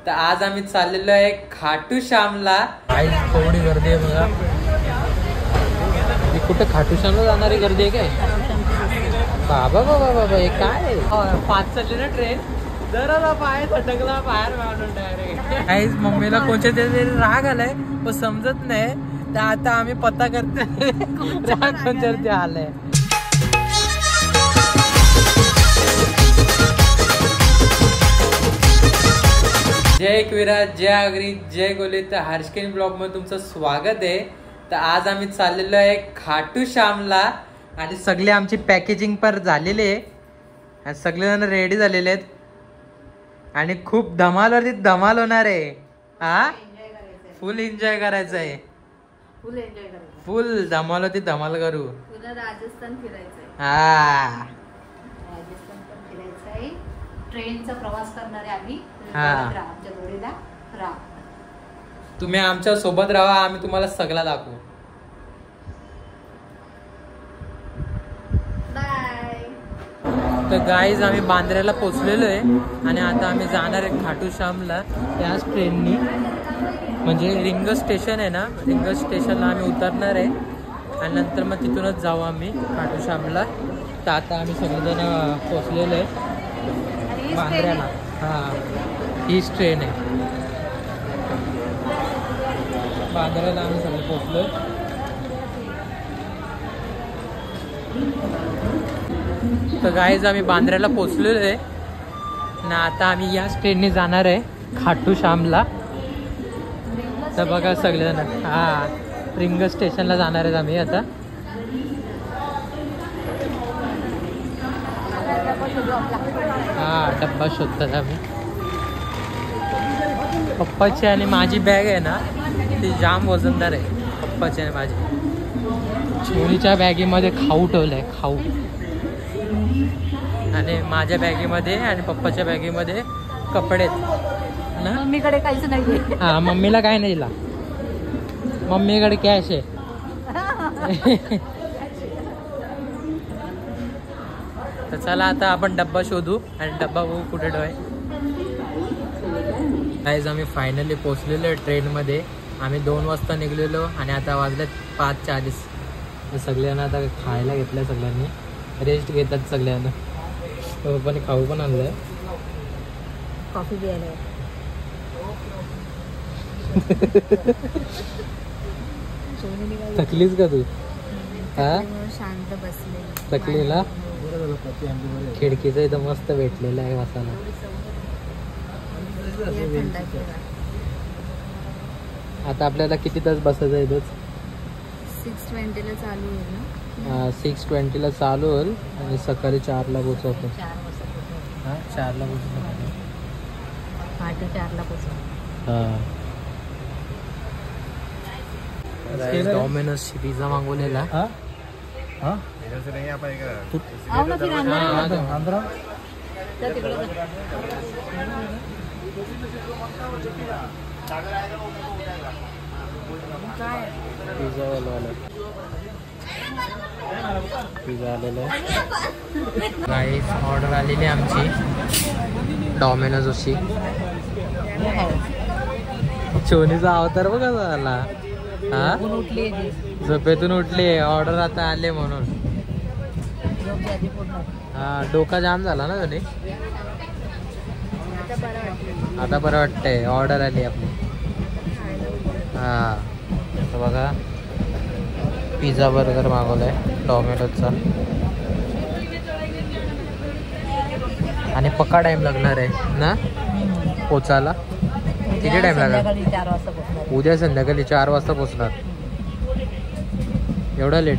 तर आज आम्ही चाललेलो आहे खाटू श्यामला. आई थोडी गर्दी आहे बघा. कुठे खाटू श्यामला जाणारी गर्दी आहे काय? बाबा बाबा बाबा हे काय 5 चालली ना ट्रेन. जरा पाय सटकला बाहेर मारून डायरेक्ट. काहीच मम्मीला कोणत्या तरी राग आलाय पण समजत नाही. तर आता आम्ही पत्ता करतोय राग कोणत्यावरती आलाय. जय एकविरा, जय आगरी, जय गोले. तर हर्षकेन ब्लॉग मध्ये तुमचं स्वागत आहे. तर आज आम्ही चाललेलो आहे खाटू श्यामला आणि सगळे आमची पॅकेजिंग पर झालेली आहे. सगळेजण रेडी झालेले आहेत आणि खूप धमालवरती धमाल होणार आहे. हा फुल एन्जॉय करायचं आहे. फुल धमालवरती धमाल करू. राजस्थान फिरायचंय. हा राजस्थान पण फिरायचंय. ट्रेनचा प्रवास करणार आहे आम्ही. आमच्या जोडीला राहा. तुम्ही आमच्या सोबत राहा. आम्ही तुम्हाला सगळं दाखवू. बाय. तर गाईज आम्ही बांद्र्याला पोहोचलेलो आहे आणि आता आम्ही जाणार आहे खाटू श्यामला त्याच ट्रेननी. म्हणजे रिंग स्टेशन आहे ना, रिंग स्टेशनला आम्ही उतरणार आहे आणि नंतर मग तिथूनच जाऊ आम्ही खाटू श्यामला. तर आता आम्ही सगळेजण पोहोचलेलो आहे बांद्र्याला. हां हीच ट्रेन आहे. बांद्र्याला आम्ही सगळे पोहोचलो. तर गाईज आम्ही बांद्र्याला पोहोचलेलो आहे ना. आता आम्ही याच ट्रेनने जाणार आहे खाटू श्यामला. तर बघा सगळेजण हा रिंग स्टेशनला जाणार आहेत आम्ही आता. हा डब्बा शोधतात आम्ही. पप्पाची आणि माझी बॅग आहे ना ती जाम वजनदार आहे. पप्पाची आणि माझी. छोनीच्या बॅगेमध्ये खाऊ ठेवलंय, खाऊ. आणि माझ्या बॅगेमध्ये आणि पप्पाच्या बॅगेमध्ये कपडे ना. मम्मीकडे काहीच नाही. हा मम्मीला काय नाही दिला. मम्मीकडे कॅश आहे. तर चला आता आपण डब्बा शोधू आणि डब्बा बघू कुठे ठेवाय. गाईज आम्ही फायनली पोहोचलेलो आहे ट्रेनमध्ये. आम्ही 2 वाजता निघलेलो आणि आता वाजले 5:40. सगळ्यांना आता खायला घेतलं. सगळ्यांनी रेस्ट घेतात सगळ्यांना. पण खाऊ पण आणलंय. कॉफी प्यायला. थकलीस का तू? हा शांत बसले. थकलीला. खिडकीचं इथं मस्त भेटलेलं आहे मसाला. आता आपल्याला किती तास बसायचं आहे? 6:20 चालू होईल ना. 6:20 चालू होईल आणि सकाळी 4ला पोहोचवतो. 4ला पोहोचतो. पहाटे 4ला पोहोचतो. डॉमिनोज पिझ्झा मागवलेला. पिझ्झा आलेला आहे. ऑर्डर आलेली आमची डॉमिनोज अशी. चोनीचा अवतार बघा झाला. हा झोपेतून उठली. ऑर्डर आता आले म्हणून. हा डोका जाम झाला ना चोनी. आता बरं वाटतंय. ऑर्डर आली आपली. हा बघा पिझ्झा बर्गर मागवलाय डॉमिनोजचा. आणि पक्का टाइम लागणार आहे ना पोचायला. किती टाइम लागणार? 4 वाजता पोहोचणार. उद्या संध्याकाळी 4 वाजता पोहोचणार. एवढा लेट?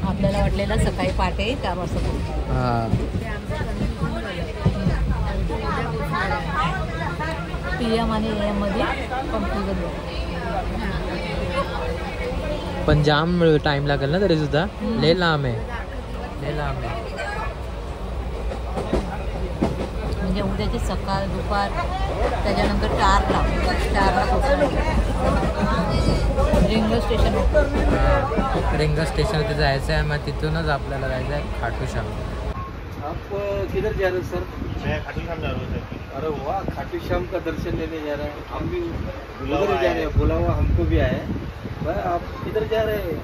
आपल्याला वाटलेलं सकाळी पहाटे 4 वाजता पोहोचणार. हा PM आणि AM मध्ये कन्फ्युजन. पण जाम टाइम लागेल ना तरी सुद्धा. लय लांब आहे. लय लांब आहे. म्हणजे उद्याची सकाळ दुपार त्याच्यानंतर 4ला पोहोचणार. Ring station. रिंग स्टेशनवरती जायचं आहे. मग तिथूनच आपल्याला जायचं आहे खाटू श्याम. आप किधर जा रहे हो सर? मैं खाटू श्याम जा रहा हूँ सर. अरे वाह, खाटू श्याम का दर्शन लेने जा रहे हैं हम भी। उधर ही जा रहे हैं, बोला हुआ हमको भी आया भाई। आप किधर जा रहे हैं?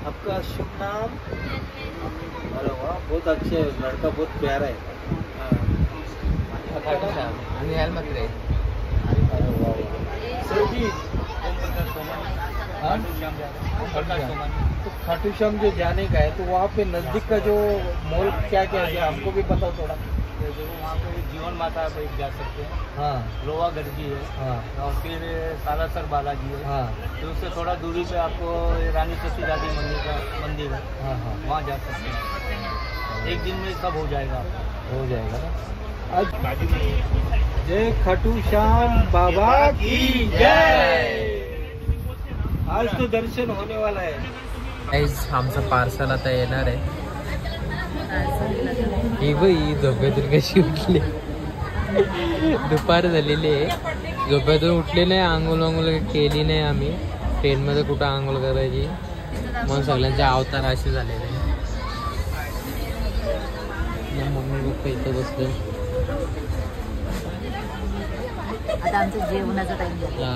आपका शुभ नाम? अरे वाह, बहुत अच्छे है, लड़का बहुत प्यारा है। सर जी, तो खाटू श्याम जो जाने का है, तो वहाँ पे नजदीक का जो मॉल क्या क्या है हमको भी बताओ थोड़ा। वहाँ पे जीवन माता पे जा सकते हैं। हाँ, लोहा गढ़जी है। हाँ, और फिर सालासर बालाजी है। हाँ, फिर उससे थोड़ा दूरी पे आपको रानी सती दादी मंदिर है। हाँ, हाँ, वहाँ जा सकते हैं। एक दिन में सब हो जाएगा आपको। हो जाएगा ना। आज जय खाटू श्याम बाबा की जय। आज तो दर्शन होने वाला है। आमचं पार्सल आता येणार आहे। ही बाई झोपेतून कशी उठली, दुपार झालेली आहे, झोपेतून उठले नाही, आंघोळ वांघोळ केली नाही आम्ही, ट्रेनमध्ये कुठं आंघोळ करायची, म्हणून सगळ्यांचे अवतार असे झालेले आहे। मम्मी पप्पा इथं बसले। आता आमचं जेवणाचा टाइम झाला।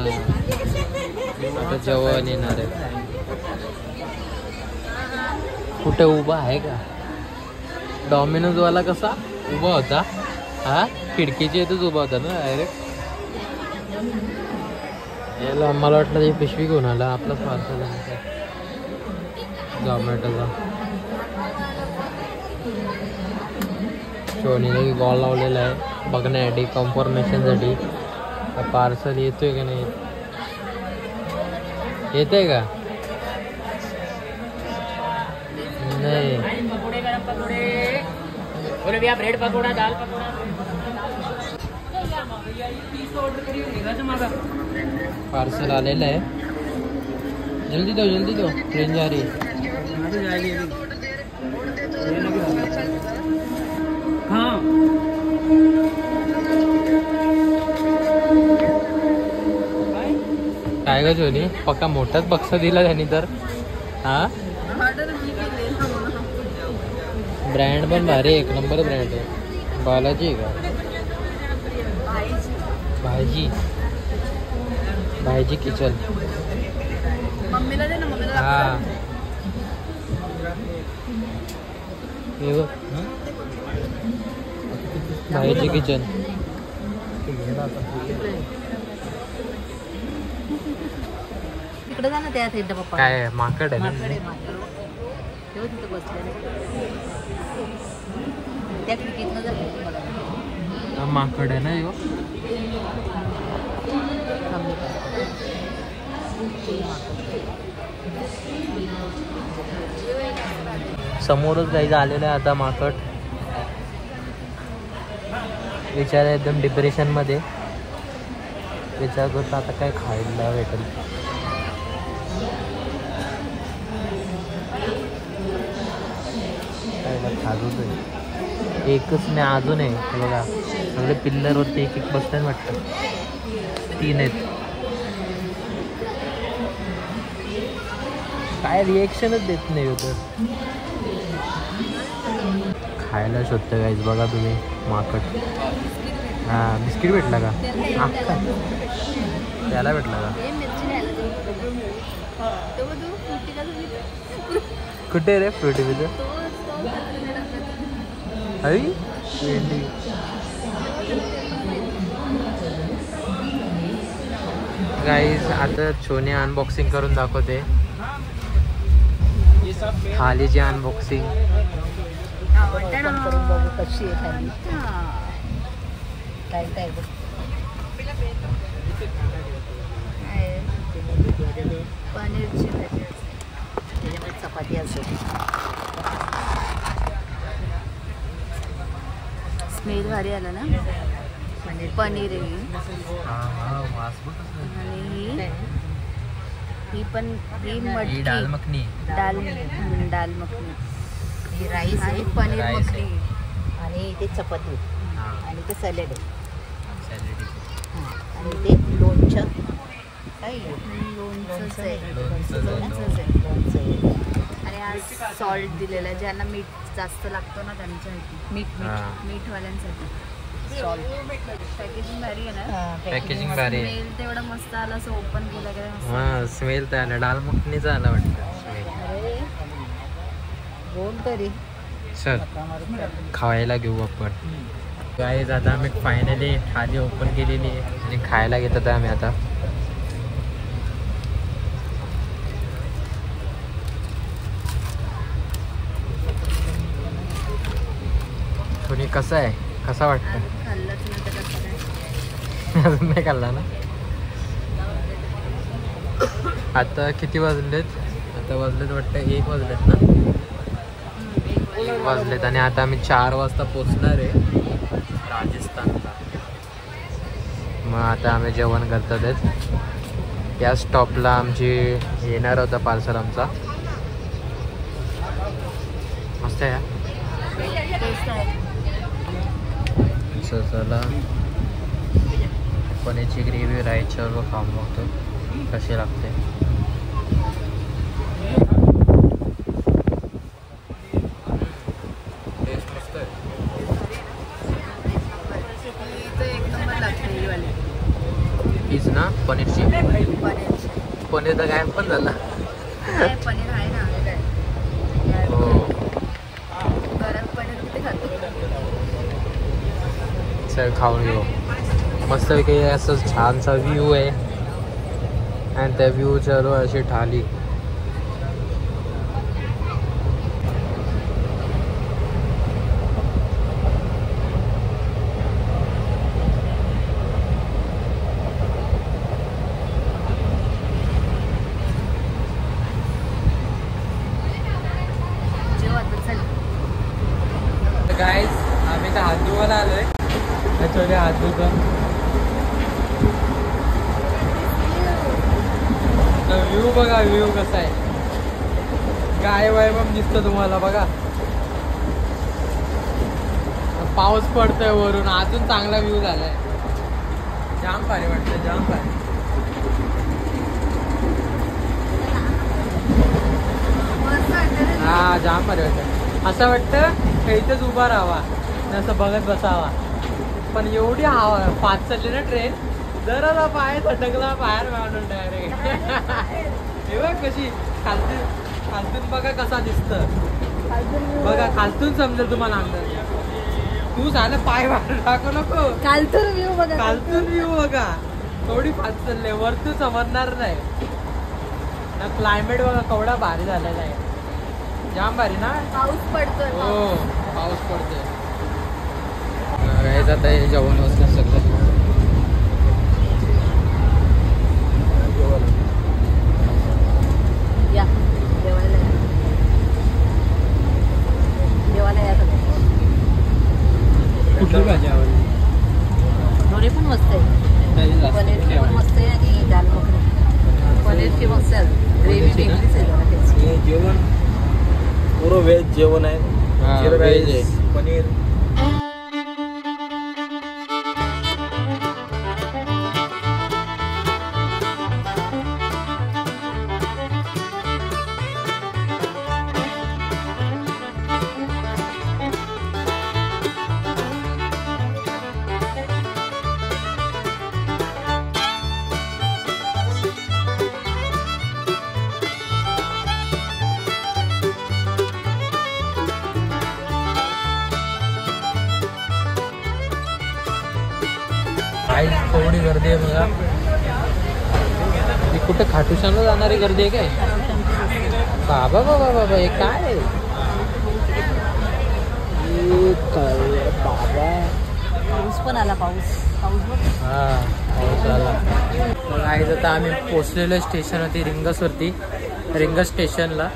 आता जेवण येणार आहे। कुठे उभा आहे का? डॉमिनोज वाला कसा उभा होता, हा खिडकीच्या इथेच उभा होता ना डायरेक्ट। याला मला वाटलं ते पिशवी घेऊन आला, आपला पार्सल आहे झोमॅटोचा। शोनीने कॉल लावलेला आहे बघण्यासाठी, कन्फर्मेशनसाठी पार्सल येतोय का नाही, येतंय का नाही। पकोड़े, गरम पकोड़े, बोले भैया ब्रेड पकोड़ा, दाल पकोड़ा। पार्सल आलेलं आहे, जल्दी दो, ट्रेन जा रही है। हाँ, काय ग जोनी, पक्का मोठाच बक्सा दिला त्यांनी तर। हा, ब्रँड पण भारी, एक नंबर ब्रँड आहे। बालाजी का भाईजी किचन। मम्मीला दे ना, मम्मीला। हा, भाईजी किचन। तिकडे जा ना, त्या साईडला पप्पा। काय माकड आहे माकडे, ना? तेव्हा तिथं बसलेलं त्या खिडकीतनं जर मला हा माकड आहे ना यो। समोरच काही आलेलं आहे आता माकड। विचार एकदम डिप्रेशन मध्ये, विचार करतो आता काय खायला भेटेल। एकच नाही, अजून आहे बघा, सगळे पिल्लरवरती एक एक बसतात वाटतं, 3 आहेत। काय रिएक्शनच देत नाही होतं, खायला शोधतं गाईज बघा तुम्ही माकड। हा, बिस्किट भेटला का? अख्खा त्याला भेटला का? कुठे रे फ्रुटी बिजर? अरे गाईज आता छोने अनबॉक्सिंग करून दाखवते, थालीची अनबॉक्सिंग। कशी आहे थाली? काय काय पनीरची भाजी, त्याच्यामध्ये चपाती असेल। स्मेल भारी आला ना, पनीर आहे आणि ही पण, ही मटकी, दाल मखनी, दाल मखनी, ही राईस आणि पनीर मखनी, आणि ते चपाती, आणि ते सॅलेड आहे, आणि ते लोणचं, काय लोणचंच आहे, लोणचं आहे। आणि आज सॉल्ट दिलेलं आहे, ज्यांना मीठ जास्त लागतो ना त्यांच्यासाठी, मीठवाल्यांसाठी। पॅकेजिंग भारी आहे ना. पॅकेजिंग भारी आहे. स्मेल तेवढा मस्त आला असं ओपन केलं काय मस्त. हा स्मेल तर आला, दाल मखनीचा आला वाटतं स्मेल. अरे बोल तरी. चल खायला घेऊ आपण. गाईज आता आम्ही फायनली थाली ओपन केलेली आहे आणि खायला घेतात आम्ही आता. थोडी कसं आहे, कसा वाटतं? खाल्लंच नाही तर कसं काय. अजून नाही खाल्ला ना. आता किती वाजलेत? आता वाजलेत वाटतं 1 वाजलेत ना. 1 वाजलेत आणि आता आम्ही 4 वाजता पोचणार आहे राजस्थानला. मग आता आम्ही जेवण करतात. या स्टॉपला आमची येणार होता पार्सल आमचा. मस्त आहे. चला पनीरची ग्रेव्ही राईसवर खाऊन बघतो कशी लागते. टेस्ट मस्त आहे. एक नंबर लागते ही वाली. हीच ना पनीरची. पनीर तर गायब पण झाला. पनीर आहे ना. हो गरम पनीर किती खातो. चल खाऊन घेऊ. मस्तपैकी असं छानसा व्ह्यू आहे आणि त्या व्ह्यूच्या अशी थाली. गाईज आम्ही तर हात धुवायला आलोय. त्याच्यामध्ये हात धुतो. व्ह्यू बघा, व्ह्यू कसा आहे. काय वैभव दिसतं तुम्हाला बघा. पाऊस पडतोय वरून, अजून चांगला व्ह्यू झालाय. जाम भारी वाटतं, जाम भारी. हा जाम भारी वाटतं. असं वाटतं इथेच उभा राहावा, असं बघत बसावा. पण एवढी हवा फास्ट चालली ना ट्रेन, जरा पाय सटकला बाहेर मारून डायरेक्ट. हे बघ कशी खालतून बघा कसा दिसतं. बघा खालतून समजेल तुम्हाला अंदाज. तू झालं पाय मारून टाकू नको. खालतून व्ह्यू बघा. खालतून व्ह्यू बघा थोडी फास्ट चालले. वरतून समजणार नाही ना. क्लायमेट बघा केवढा भारी झालेला आहे. जाम भारी ना. पाऊस पडतोय. हो पाऊस पडतोय. आता हे जेवण असलं सगळं. या जेवायला या. जेवायला या सगळं. कुठली भाजी आवडली? दोन्ही पण मस्त आहे. पनीरची पण मस्त आहे आणि दाल मखनी. पनीरची मस्त आहे. ग्रेव्ही वेगळीच आहे जरा त्याची. हे जेवण पुरं व्हेज जेवण आहे. जिरा व्हेज राईस, पनीर. आई थोडी गर्दी आहे बघा. ती कुठे खाटूश्यामला जाणारी गर्दी आहे काय? बाबा बाबा बाबा हे काय बाबा. पाऊस पण आला. पाऊस बघ. हा पाऊस आला. मग आईज आता आम्ही पोचलेलो स्टेशन होती रिंगसवरती. रिंगस स्टेशनला.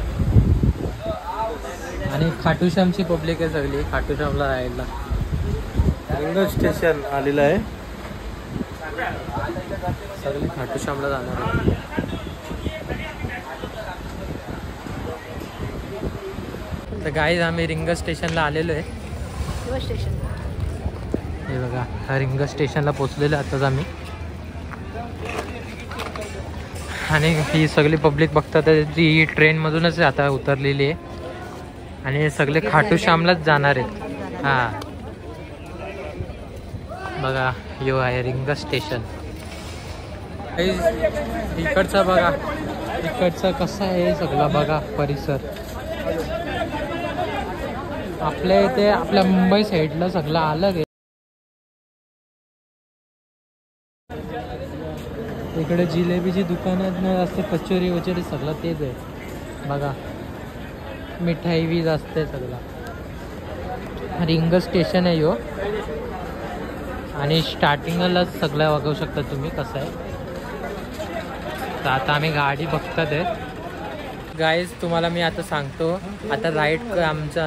आणि खाटूश्यामची पब्लिक आहे सगळी खाटूश्यामला जायला. रिंगस स्टेशन आलेलं आहे. सगळी खाटूश्यामला जाणार आहे. तर गाईज आम्ही रिंगस स्टेशनला आलेलो आहे. किंवा स्टेशन. हे बघा हा रिंगस स्टेशनला पोचलेलो आताच आम्ही. आणि ही सगळी पब्लिक बघतात ती ट्रेनमधूनच आता उतरलेली आहे. आणि सगळे खाटूश्यामलाच जाणार आहेत. हां बघा यो आहे रिंग स्टेशन. इकडचा बघा, इकडचा कसा आहे सगळा बघा परिसर. आपल्या इथे आपल्या मुंबई साईडला सगळं अलग आहे. इकडे जिलेबीची दुकानात न असते, कचोरी वचोरी सगळं तेच आहे बघा. मिठाई वीज असते सगळं. रिंग स्टेशन आहे यो आणि स्टार्टिंगला सगळं बघू शकता तुम्ही कसं आहे. तर आता आम्ही गाडी बघतात आहे गाईज. तुम्हाला मी आता सांगतो, आता राईड आमच्या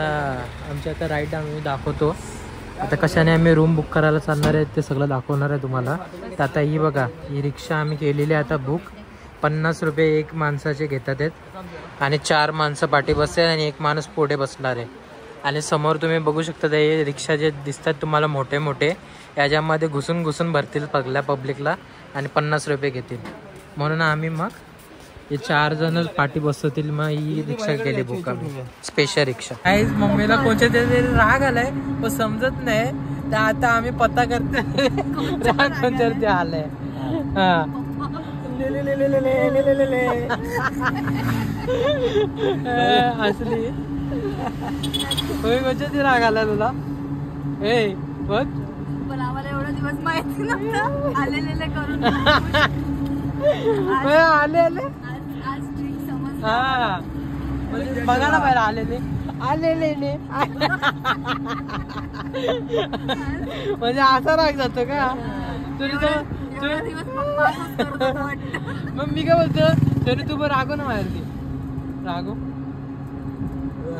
आता राईड आम्ही दाखवतो. आता कशाने आम्ही रूम बुक करायला चालणार आहे ते सगळं दाखवणार आहे तुम्हाला. तर आता ही बघा, ही रिक्षा आम्ही केलेली आहे आता बुक. 50 रुपये एक माणसाचे घेतात आहेत आणि 4 माणसं पाठी बसतात आणि 1 माणूस पुढे बसणार आहे. आणि समोर तुम्ही बघू शकता हे रिक्षा जे दिसतात तुम्हाला मोठे मोठे, याच्यामध्ये घुसून भरतील सगळ्या पब्लिकला आणि 50 रुपये घेतील. म्हणून आम्ही मग हे 4 जण पाठी बसतील. मग ही रिक्षा केली बुक आम्ही, स्पेशल रिक्षा. काहीच मम्मीला कोणत्या तरी राग आलाय पण समजत नाही. तर आता आम्ही पत्ता करतो राग कोणत्या ते आलाय. हा असली होय, कोणत्या ते राग आलाय तुला? ए बघ, पण आम्हाला एवढा दिवस माहिती नव्हतं. आलेले करून आले आज ट्रिक समज. हा म्हणजे बघा ना बाहेर आलेले म्हणजे असा राग जातो का तुला? मग मी काय बोलतो, तरी तू बरं रागो ना बाहेर. रागो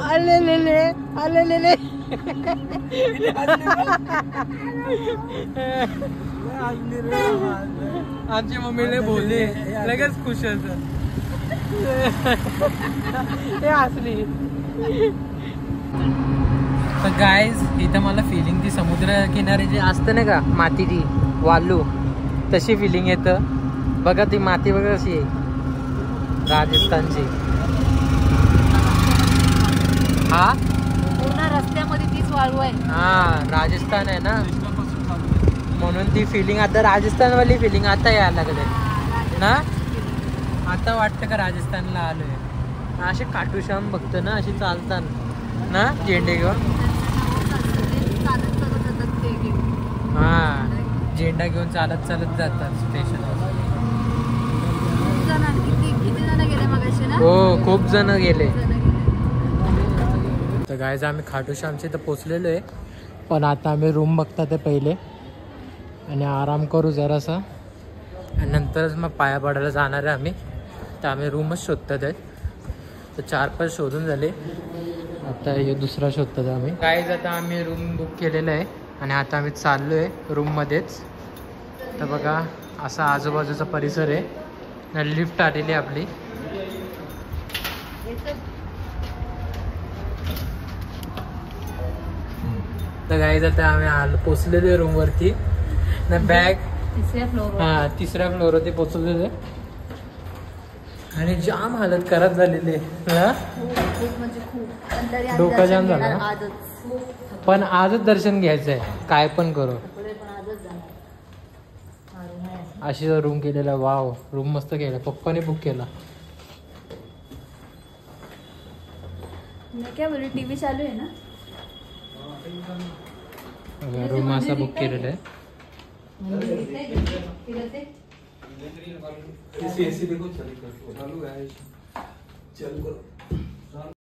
आलेले आमची मम्मीने बोलली लगेच खुश असं ते असली. तर गाईज इथं मला फिलिंग ती समुद्र किनारी जी असते ना का मातीची वालू, तशी फिलिंग येतं बघा. ती माती बघा कशी आहे राजस्थानची. हा पूर्ण रस्त्यामध्ये तीच वाळू आहे. हा राजस्थान आहे ना, म्हणून ती फिलिंग आता राजस्थानवाली फिलिंग आता यायला लागले ना. आता वाटतं का राजस्थानला आलोय. असे काटूश्याम बघतो ना, अशी चालतात ना झेंडे घेऊन. हा झेंडा घेऊन चालत जातात स्टेशनवर. हो खूप जण गेले. तर गायज आम्ही खाटूश्यामच्या इथं पोचलेलो आहे. पण आता आम्ही रूम बघतात आहे पहिले आणि आराम करू जरासा आणि नंतरच मग पाया पडायला जाणार आहे आम्ही. तर आम्ही रूमच शोधतात आहेत. तर 4-5 शोधून झाले, आता हे दुसरा शोधतात आम्ही. गाईज आता आम्ही रूम बुक केलेलं आहे आणि आता आम्ही चाललो आहे रूममध्येच. तर बघा असा आजूबाजूचा परिसर आहे. लिफ्ट आलेली आहे आपली. तर गाईज आता आम्ही पोचलेलो आहे रूमवरती ना. बॅग तिसऱ्या फ्लोअरवरती पोचलेलो आहे आणि जाम हालत खराब झालेली आहे. डोका जाम झाला. पण आजच दर्शन घ्यायचं आहे काय पण करू. अशी रूम केलेला. वाव रूम मस्त केला, पप्पाने बुक केला. क्या बोलू, टीव्ही चालू आहे ना. रूम असा बुक केलेला आहे. एसी देखो चालू है, चालू करो.